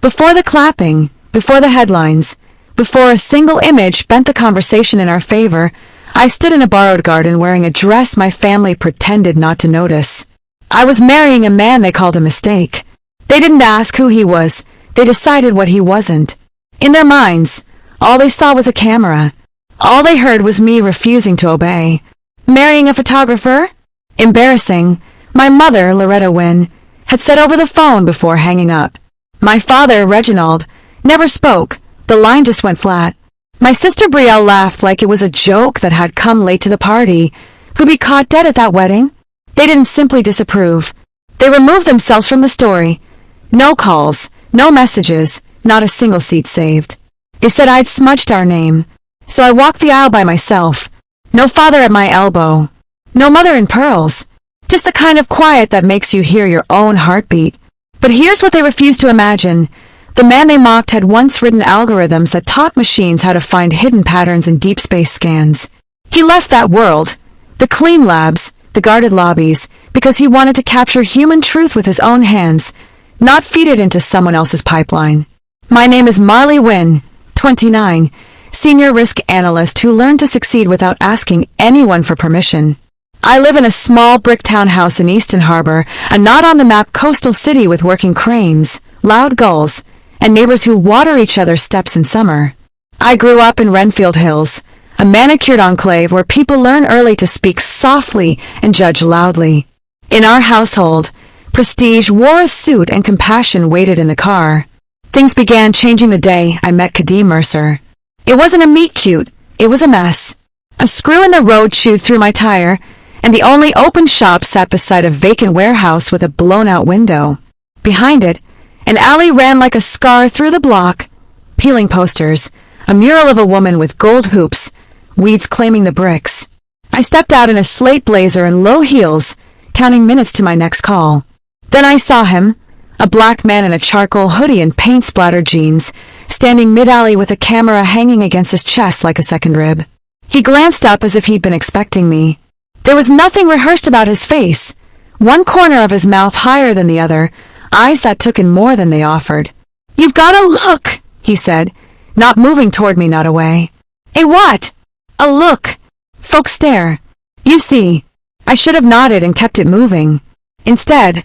Before the clapping, before the headlines, before a single image bent the conversation in our favor, I stood in a borrowed garden wearing a dress my family pretended not to notice. I was marrying a man they called a mistake. They didn't ask who he was, they decided what he wasn't. In their minds, all they saw was a camera. All they heard was me refusing to obey. Marrying a photographer? Embarrassing. My mother, Loretta Wynne, had said over the phone before hanging up. My father, Reginald, never spoke. The line just went flat. My sister Brielle laughed like it was a joke that had come late to the party. Who'd be caught dead at that wedding? They didn't simply disapprove. They removed themselves from the story. No calls, no messages, not a single seat saved. They said I'd smudged our name. So I walked the aisle by myself. No father at my elbow. No mother in pearls. Just the kind of quiet that makes you hear your own heartbeat. But here's what they refused to imagine. The man they mocked had once written algorithms that taught machines how to find hidden patterns in deep space scans. He left that world, the clean labs, the guarded lobbies, because he wanted to capture human truth with his own hands, not feed it into someone else's pipeline. My name is Marley Wynne, 29, senior risk analyst who learned to succeed without asking anyone for permission. I live in a small brick townhouse in Easton Harbor, a not-on-the-map coastal city with working cranes, loud gulls, and neighbors who water each other's steps in summer. I grew up in Renfield Hills, a manicured enclave where people learn early to speak softly and judge loudly. In our household, prestige wore a suit and compassion waited in the car. Things began changing the day I met Kadeem Mercer. It wasn't a meet-cute, it was a mess. A screw in the road chewed through my tire, and the only open shop sat beside a vacant warehouse with a blown-out window. Behind it, an alley ran like a scar through the block. Peeling posters, a mural of a woman with gold hoops, weeds claiming the bricks. I stepped out in a slate blazer and low heels, counting minutes to my next call. Then I saw him, a black man in a charcoal hoodie and paint-splattered jeans, standing mid-alley with a camera hanging against his chest like a second rib. He glanced up as if he'd been expecting me. There was nothing rehearsed about his face. One corner of his mouth higher than the other, eyes that took in more than they offered. "You've got to look," he said, not moving toward me, not away. "A what?" "A look." Folks stare. You see, I should have nodded and kept it moving. Instead,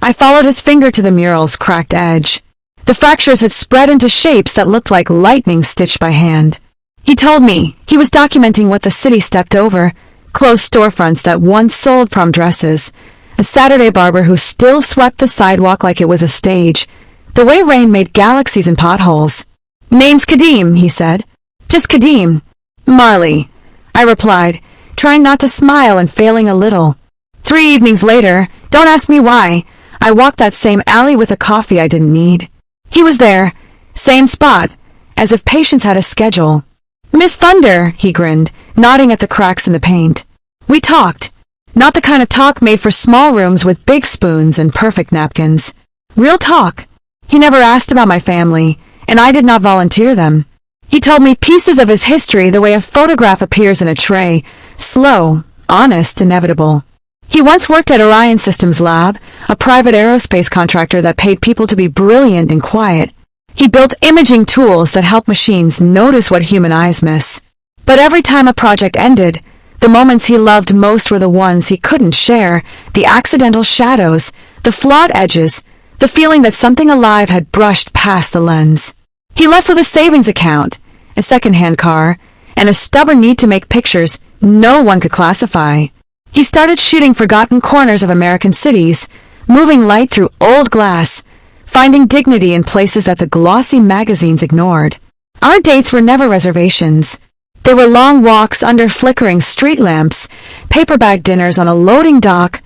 I followed his finger to the mural's cracked edge. The fractures had spread into shapes that looked like lightning stitched by hand. He told me he was documenting what the city stepped over, closed storefronts that once sold prom dresses, a Saturday barber who still swept the sidewalk like it was a stage, the way rain made galaxies in potholes. "Name's Kadeem," he said. "Just Kadeem." "Marley," I replied, trying not to smile and failing a little. 3 evenings later, don't ask me why, I walked that same alley with a coffee I didn't need. He was there, same spot, as if patience had a schedule. "Miss Thunder," he grinned, nodding at the cracks in the paint. We talked. Not the kind of talk made for small rooms with big spoons and perfect napkins. Real talk. He never asked about my family, and I did not volunteer them. He told me pieces of his history the way a photograph appears in a tray, slow, honest, inevitable. He once worked at Orion Systems Lab, a private aerospace contractor that paid people to be brilliant and quiet. He built imaging tools that help machines notice what human eyes miss. But every time a project ended, the moments he loved most were the ones he couldn't share, the accidental shadows, the flawed edges, the feeling that something alive had brushed past the lens. He left with a savings account, a second-hand car, and a stubborn need to make pictures no one could classify. He started shooting forgotten corners of American cities, moving light through old glass, finding dignity in places that the glossy magazines ignored. Our dates were never reservations. They were long walks under flickering street lamps, paper-bag dinners on a loading dock,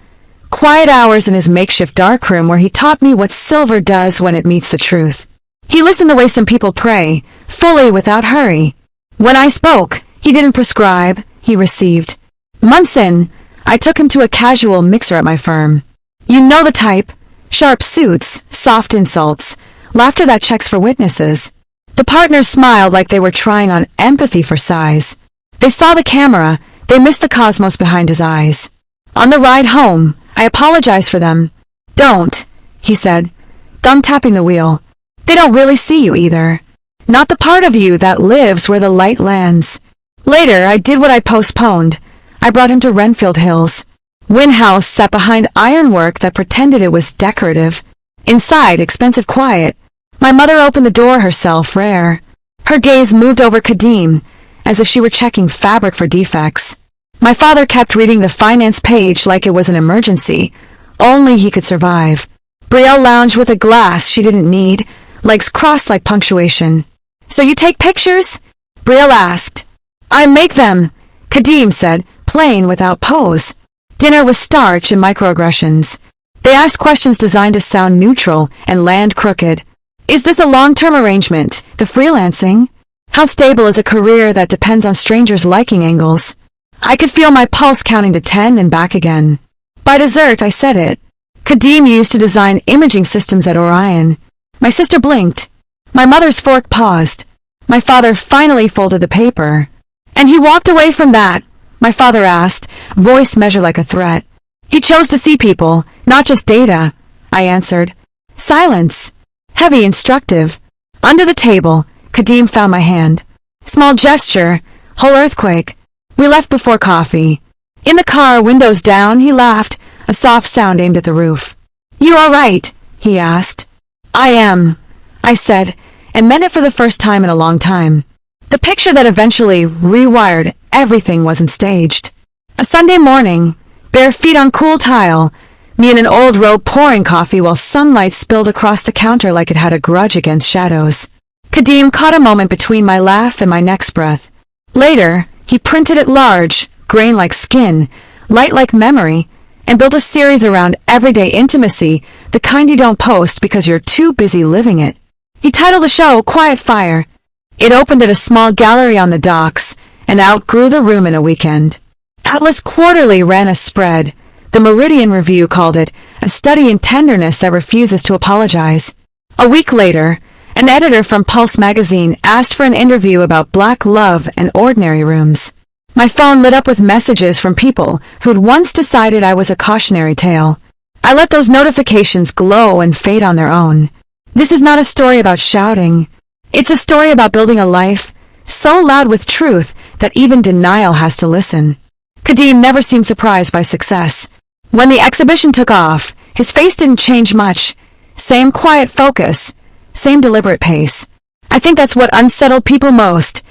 quiet hours in his makeshift darkroom where he taught me what silver does when it meets the truth. He listened the way some people pray, fully without hurry. When I spoke, he didn't prescribe, he received. Months in, I took him to a casual mixer at my firm. You know the type. Sharp suits, soft insults, laughter that checks for witnesses. The partners smiled like they were trying on empathy for size. They saw the camera, they missed the cosmos behind his eyes. On the ride home, I apologized for them. "Don't," he said, thumb tapping the wheel. They don't really see you either. Not the part of you that lives where the light lands. Later, I did what I postponed. I brought him to Renfield Hills. Wynne House sat behind ironwork that pretended it was decorative. Inside, expensive quiet. My mother opened the door herself, rare. Her gaze moved over Kadeem, as if she were checking fabric for defects. My father kept reading the finance page like it was an emergency. Only he could survive. Brielle lounged with a glass she didn't need, legs crossed like punctuation. "So you take pictures?" Brielle asked. "I make them," Kadeem said, plain without pose. Dinner was starch and microaggressions. They asked questions designed to sound neutral and land crooked. Is this a long-term arrangement, the freelancing? How stable is a career that depends on strangers liking angles? I could feel my pulse counting to 10 and back again. By dessert, I said it. Kadeem used to design imaging systems at Orion. My sister blinked. My mother's fork paused. My father finally folded the paper. "And he walked away from that?" my father asked, voice measured like a threat. "He chose to see people, not just data," I answered. Silence. Heavy, instructive. Under the table, Kadeem found my hand. Small gesture, whole earthquake. We left before coffee. In the car, windows down, he laughed, a soft sound aimed at the roof. "You all right?" he asked. "I am," I said, and meant it for the first time in a long time. The picture that eventually rewired everything wasn't staged. A Sunday morning, bare feet on cool tile, me in an old robe pouring coffee while sunlight spilled across the counter like it had a grudge against shadows. Kadeem caught a moment between my laugh and my next breath. Later, he printed it large, grain like skin, light like memory, and built a series around everyday intimacy, the kind you don't post because you're too busy living it. He titled the show Quiet Fire. It opened at a small gallery on the docks and outgrew the room in a weekend. Atlas Quarterly ran a spread. The Meridian Review called it a study in tenderness that refuses to apologize. A week later, an editor from Pulse magazine asked for an interview about black love and ordinary rooms. My phone lit up with messages from people who'd once decided I was a cautionary tale. I let those notifications glow and fade on their own. This is not a story about shouting. It's a story about building a life so loud with truth that even denial has to listen. Kadeem never seemed surprised by success. When the exhibition took off, his face didn't change much. Same quiet focus, same deliberate pace. I think that's what unsettled people most,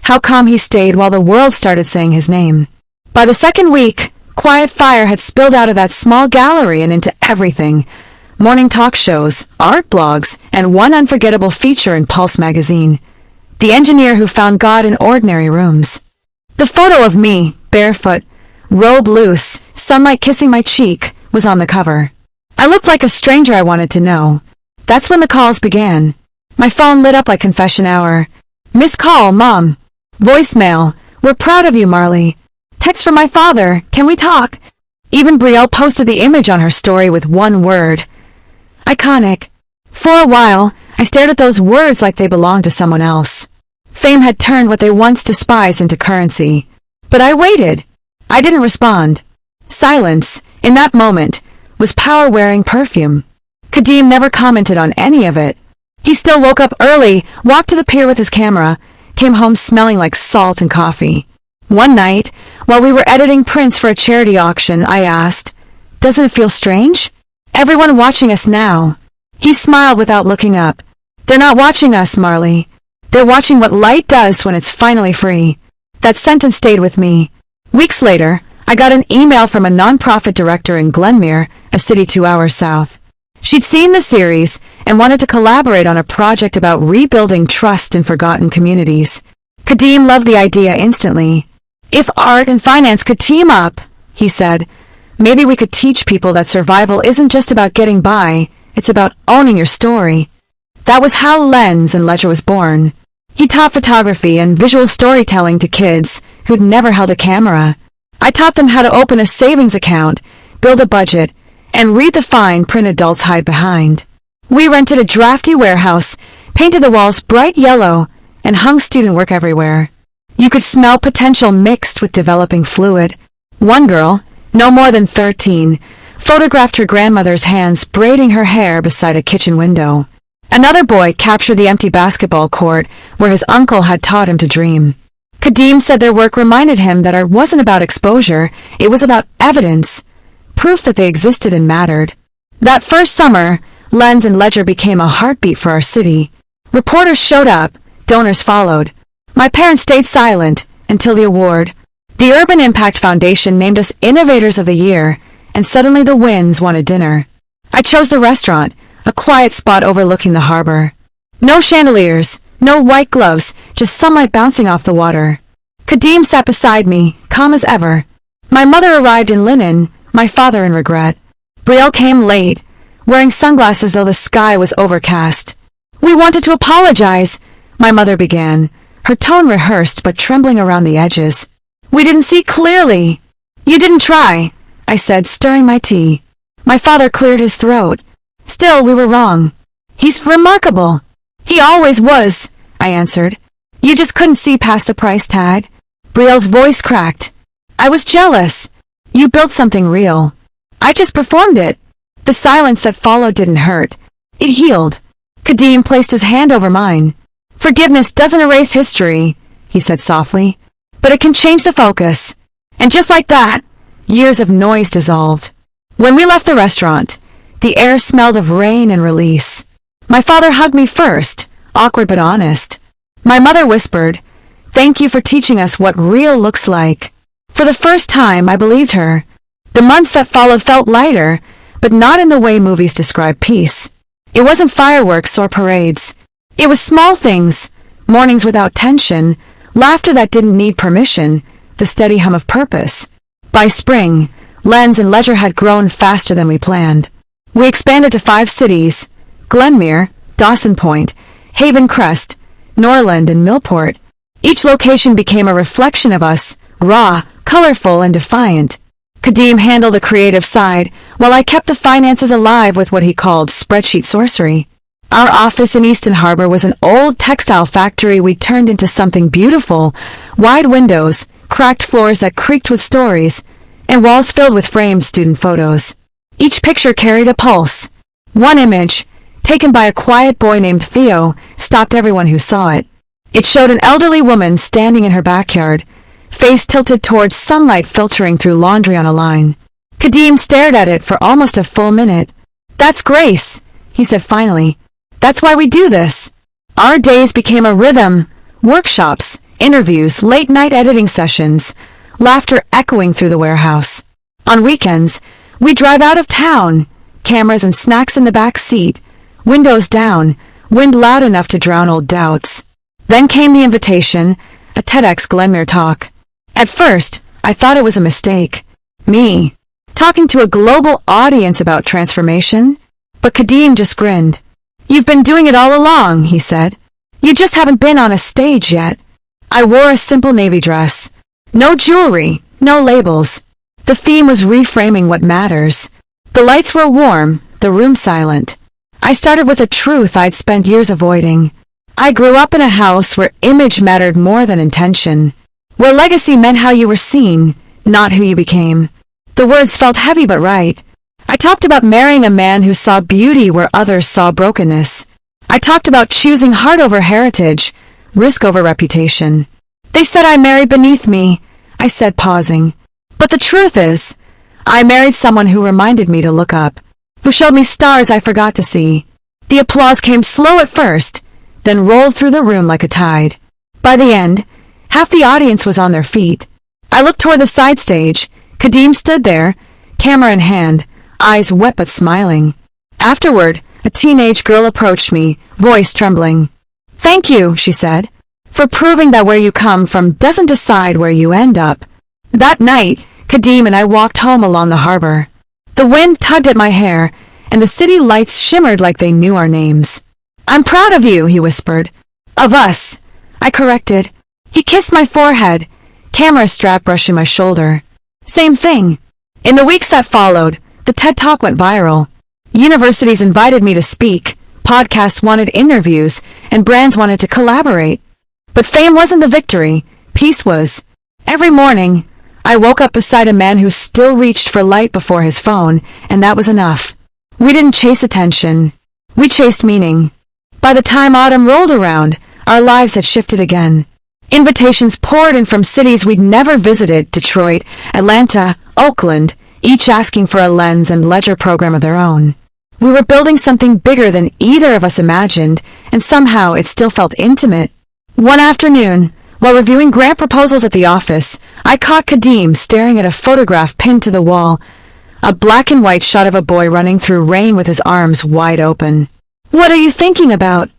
how calm he stayed while the world started saying his name. By the second week, Quiet Fire had spilled out of that small gallery and into everything. Morning talk shows, art blogs, and one unforgettable feature in Pulse magazine. The engineer who found God in ordinary rooms. The photo of me, barefoot, robe loose, sunlight kissing my cheek, was on the cover. I looked like a stranger I wanted to know. That's when the calls began. My phone lit up like confession hour. "Missed call, Mom." Voicemail, "We're proud of you, Marley." Text from my father, "Can we talk?" Even Brielle posted the image on her story with one word. Iconic. For a while, I stared at those words like they belonged to someone else. Fame had turned what they once despised into currency. But I waited. I didn't respond. Silence, in that moment, was power-wearing perfume. Kadeem never commented on any of it. He still woke up early, walked to the pier with his camera, came home smelling like salt and coffee. One night, while we were editing prints for a charity auction, I asked, "Doesn't it feel strange? Everyone watching us now." He smiled without looking up. "They're not watching us, Marley. They're watching what light does when it's finally free." That sentence stayed with me. Weeks later, I got an email from a nonprofit director in Glenmere, a city 2 hours south. She'd seen the series and wanted to collaborate on a project about rebuilding trust in forgotten communities. Kadeem loved the idea instantly. "If art and finance could team up," he said, "maybe we could teach people that survival isn't just about getting by, it's about owning your story." That was how Lens and Ledger was born. He taught photography and visual storytelling to kids who'd never held a camera. I taught them how to open a savings account, build a budget, and read the fine print adults hide behind. We rented a drafty warehouse, painted the walls bright yellow, and hung student work everywhere. You could smell potential mixed with developing fluid. One girl, no more than 13, photographed her grandmother's hands braiding her hair beside a kitchen window. Another boy captured the empty basketball court where his uncle had taught him to dream. Kadeem said their work reminded him that art wasn't about exposure, it was about evidence, proof that they existed and mattered. That first summer, Lens and Ledger became a heartbeat for our city. Reporters showed up, donors followed. My parents stayed silent until the award. The Urban Impact Foundation named us Innovators of the Year, and suddenly the Winds wanted dinner. I chose the restaurant, a quiet spot overlooking the harbor. No chandeliers, no white gloves, just sunlight bouncing off the water. Kadeem sat beside me, calm as ever. My mother arrived in linen, my father in regret. Brielle came late, wearing sunglasses though the sky was overcast. We wanted to apologize, my mother began, her tone rehearsed but trembling around the edges. We didn't see clearly. You didn't try, I said, stirring my tea. My father cleared his throat. Still, we were wrong. He's remarkable. He always was, I answered. You just couldn't see past the price tag. Brielle's voice cracked. I was jealous. You built something real. I just performed it. The silence that followed didn't hurt. It healed. Kadeem placed his hand over mine. Forgiveness doesn't erase history, he said softly, but it can change the focus. And just like that, years of noise dissolved. When we left the restaurant, the air smelled of rain and release. My father hugged me first, awkward but honest. My mother whispered, "Thank you for teaching us what real looks like." For the first time, I believed her. The months that followed felt lighter, but not in the way movies describe peace. It wasn't fireworks or parades. It was small things, mornings without tension, laughter that didn't need permission, the steady hum of purpose. By spring, Lens and Ledger had grown faster than we planned. We expanded to 5 cities: Glenmere, Dawson Point, Haven Crest, Norland, and Millport. Each location became a reflection of us, raw, colorful, and defiant. Kadeem handled the creative side, while I kept the finances alive with what he called spreadsheet sorcery. Our office in Easton Harbor was an old textile factory we turned into something beautiful: wide windows, cracked floors that creaked with stories, and walls filled with framed student photos. Each picture carried a pulse. One image, taken by a quiet boy named Theo, stopped everyone who saw it. It showed an elderly woman standing in her backyard, face tilted towards sunlight filtering through laundry on a line. Kadeem stared at it for almost a full minute. "That's grace," he said finally. "That's why we do this." Our days became a rhythm: workshops, interviews, late-night editing sessions, laughter echoing through the warehouse. On weekends, we'd drive out of town, cameras and snacks in the back seat, windows down, wind loud enough to drown old doubts. Then came the invitation, a TEDx Glenmere talk. At first, I thought it was a mistake. Me, talking to a global audience about transformation? But Kadeem just grinned. "You've been doing it all along," he said. "You just haven't been on a stage yet." I wore a simple navy dress. No jewelry, no labels. The theme was reframing what matters. The lights were warm, the room silent. I started with a truth I'd spent years avoiding. I grew up in a house where image mattered more than intention, where legacy meant how you were seen, not who you became. The words felt heavy but right. I talked about marrying a man who saw beauty where others saw brokenness. I talked about choosing heart over heritage, risk over reputation. They said I married beneath me, I said, pausing. But the truth is, I married someone who reminded me to look up, who showed me stars I forgot to see. The applause came slow at first, then rolled through the room like a tide. By the end, half the audience was on their feet. I looked toward the side stage. Kadeem stood there, camera in hand, eyes wet but smiling. Afterward, a teenage girl approached me, voice trembling. "Thank you," she said, "for proving that where you come from doesn't decide where you end up." That night, Kadeem and I walked home along the harbor. The wind tugged at my hair, and the city lights shimmered like they knew our names. "I'm proud of you," he whispered. "Of us," I corrected. He kissed my forehead, camera strap brushing my shoulder. Same thing. In the weeks that followed, the TED Talk went viral. Universities invited me to speak, podcasts wanted interviews, and brands wanted to collaborate. But fame wasn't the victory, peace was. Every morning, I woke up beside a man who still reached for light before his phone, and that was enough. We didn't chase attention. We chased meaning. By the time autumn rolled around, our lives had shifted again. Invitations poured in from cities we'd never visited, Detroit, Atlanta, Oakland, each asking for a lens and ledger program of their own. We were building something bigger than either of us imagined, and somehow it still felt intimate. One afternoon, while reviewing grant proposals at the office, I caught Kadeem staring at a photograph pinned to the wall, a black and white shot of a boy running through rain with his arms wide open. "What are you thinking about?"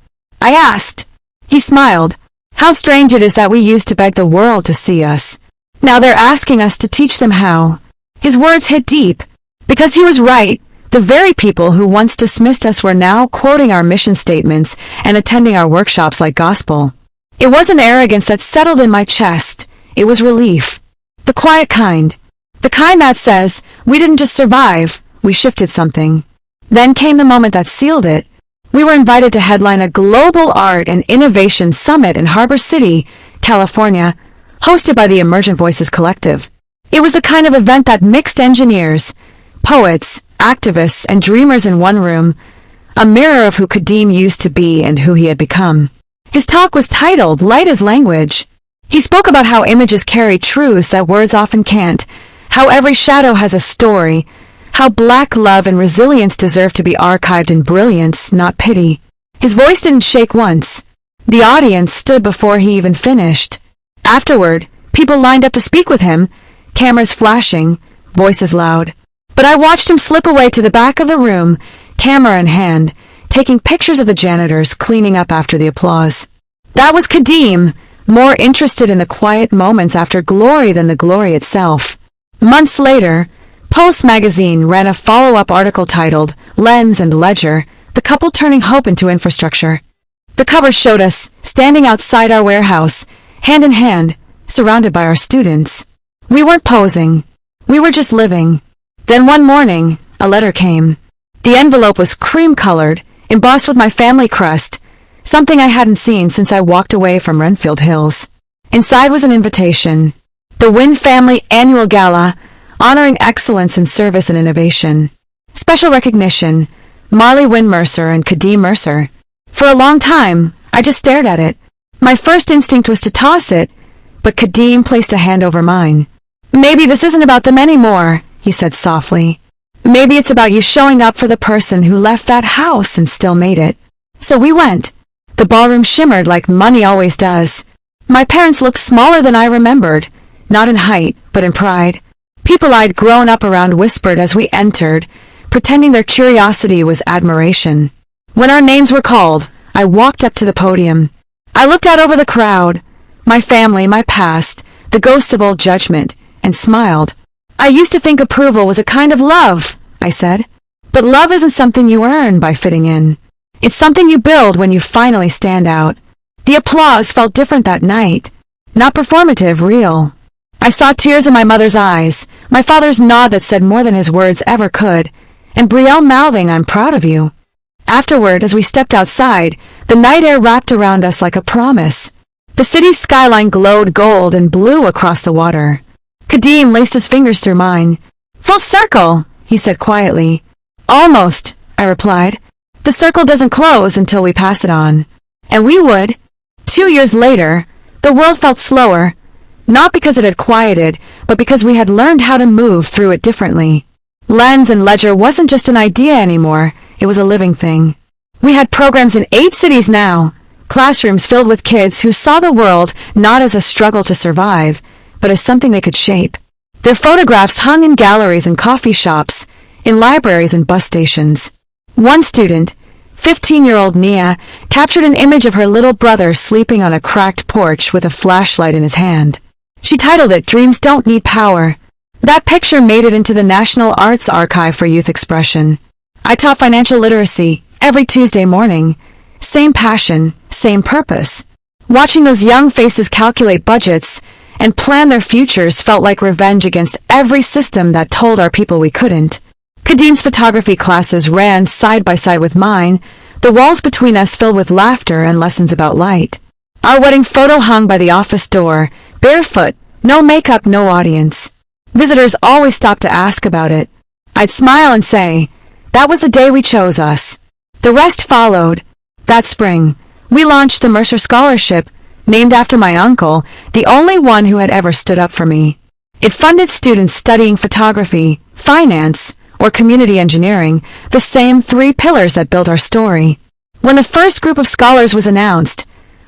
I asked. He smiled. "How strange it is that we used to beg the world to see us. Now they're asking us to teach them how." His words hit deep. Because he was right. The very people who once dismissed us were now quoting our mission statements and attending our workshops like gospel. It wasn't arrogance that settled in my chest. It was relief. The quiet kind. The kind that says, we didn't just survive, we shifted something. Then came the moment that sealed it. We were invited to headline a global art and innovation summit in Harbor City, California, hosted by the Emergent Voices Collective. It was the kind of event that mixed engineers, poets, activists, and dreamers in one room, a mirror of who Kadeem used to be and who he had become. His talk was titled Light as Language. He spoke about how images carry truths that words often can't, how every shadow has a story, how black love and resilience deserve to be archived in brilliance, not pity. His voice didn't shake once. The audience stood before he even finished. Afterward, people lined up to speak with him, cameras flashing, voices loud. But I watched him slip away to the back of the room, camera in hand, taking pictures of the janitors cleaning up after the applause. That was Kadeem, more interested in the quiet moments after glory than the glory itself. Months later, Pulse magazine ran a follow-up article titled Lens and Ledger, the couple turning hope into infrastructure. The cover showed us, standing outside our warehouse, hand in hand, surrounded by our students. We weren't posing. We were just living. Then one morning, a letter came. The envelope was cream-colored, embossed with my family crest, something I hadn't seen since I walked away from Renfield Hills. Inside was an invitation. The Wynn Family Annual Gala, honoring excellence in service and innovation. Special recognition, Marley Wynn Mercer and Kadeem Mercer. For a long time, I just stared at it. My first instinct was to toss it, but Kadeem placed a hand over mine. "Maybe this isn't about them anymore," he said softly. "Maybe it's about you showing up for the person who left that house and still made it." So we went. The ballroom shimmered like money always does. My parents looked smaller than I remembered, not in height, but in pride. People I'd grown up around whispered as we entered, pretending their curiosity was admiration. When our names were called, I walked up to the podium. I looked out over the crowd, my family, my past, the ghosts of old judgment, and smiled. "I used to think approval was a kind of love," I said. "But love isn't something you earn by fitting in. It's something you build when you finally stand out." The applause felt different that night. Not performative, real. I saw tears in my mother's eyes, my father's nod that said more than his words ever could, and Brielle mouthing, "I'm proud of you." Afterward, as we stepped outside, the night air wrapped around us like a promise. The city's skyline glowed gold and blue across the water. Kadeem laced his fingers through mine. "Full circle," he said quietly. "Almost," I replied. "The circle doesn't close until we pass it on." And we would. 2 years later, the world felt slower, not because it had quieted, but because we had learned how to move through it differently. Lens and Ledger wasn't just an idea anymore, it was a living thing. We had programs in 8 cities now, classrooms filled with kids who saw the world not as a struggle to survive, but as something they could shape. Their photographs hung in galleries and coffee shops, in libraries and bus stations. One student, 15-year-old Nia, captured an image of her little brother sleeping on a cracked porch with a flashlight in his hand. She titled it, "Dreams Don't Need Power." That picture made it into the National Arts Archive for Youth Expression. I taught financial literacy every Tuesday morning. Same passion, same purpose. Watching those young faces calculate budgets and plan their futures felt like revenge against every system that told our people we couldn't. Kadeem's photography classes ran side by side with mine, the walls between us filled with laughter and lessons about light. Our wedding photo hung by the office door, barefoot, no makeup, no audience. Visitors always stopped to ask about it. I'd smile and say, "That was the day we chose us." The rest followed. That spring, we launched the Mercer Scholarship, named after my uncle, the only one who had ever stood up for me. It funded students studying photography, finance, or community engineering, the same 3 pillars that built our story. When the first group of scholars was announced,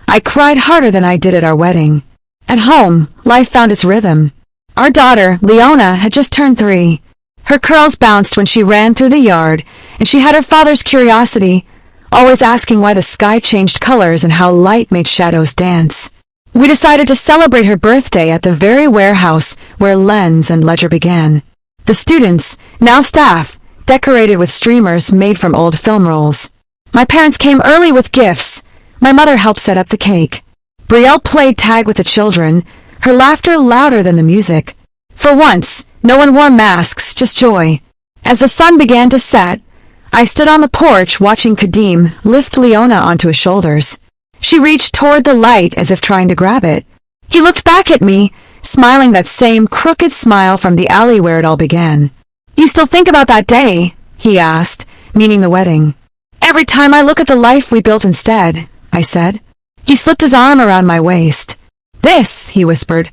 I cried harder than I did at our wedding. At home, life found its rhythm. Our daughter, Leona, had just turned 3. Her curls bounced when she ran through the yard, and she had her father's curiosity, always asking why the sky changed colors and how light made shadows dance. We decided to celebrate her birthday at the very warehouse where Lens and Ledger began. The students, now staff, decorated with streamers made from old film rolls. My parents came early with gifts. My mother helped set up the cake. Brielle played tag with the children, her laughter louder than the music. For once, no one wore masks, just joy. As the sun began to set, I stood on the porch watching Kadeem lift Leona onto his shoulders. She reached toward the light as if trying to grab it. He looked back at me, smiling that same crooked smile from the alley where it all began. "You still think about that day?" he asked, meaning the wedding. "Every time I look at the life we built instead," I said. He slipped his arm around my waist. "This," he whispered,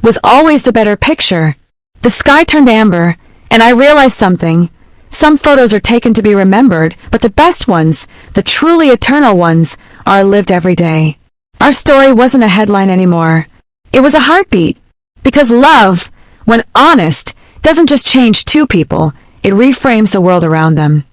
"was always the better picture." The sky turned amber, and I realized something. Some photos are taken to be remembered, but the best ones, the truly eternal ones, are lived every day. Our story wasn't a headline anymore. It was a heartbeat. Because love, when honest, doesn't just change 2 people, it reframes the world around them.